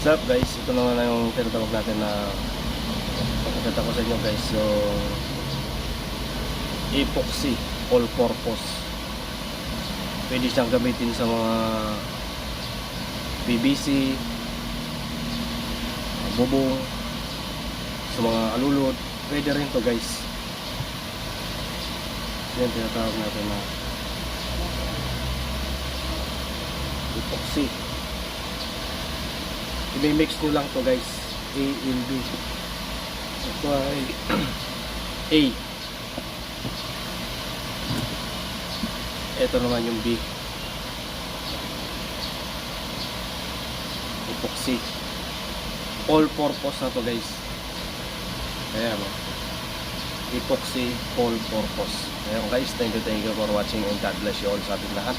What's up guys? Ito naman na yung tinatawag natin na pagkakita ko sa inyo guys. So epoxy all purpose. Pwede siyang gamitin sa mga PVC, bubong, sa mga alulod. Pwede rin to guys. Yan tinatawag natin na epoxy. I-mix nyo lang to guys. A and B. Ito ay A. Ito naman yung B. Epoxy. All purpose na to guys. Ayan o. Epoxy all purpose. Ayan guys. Thank you for watching and God bless you all sa ating lahat.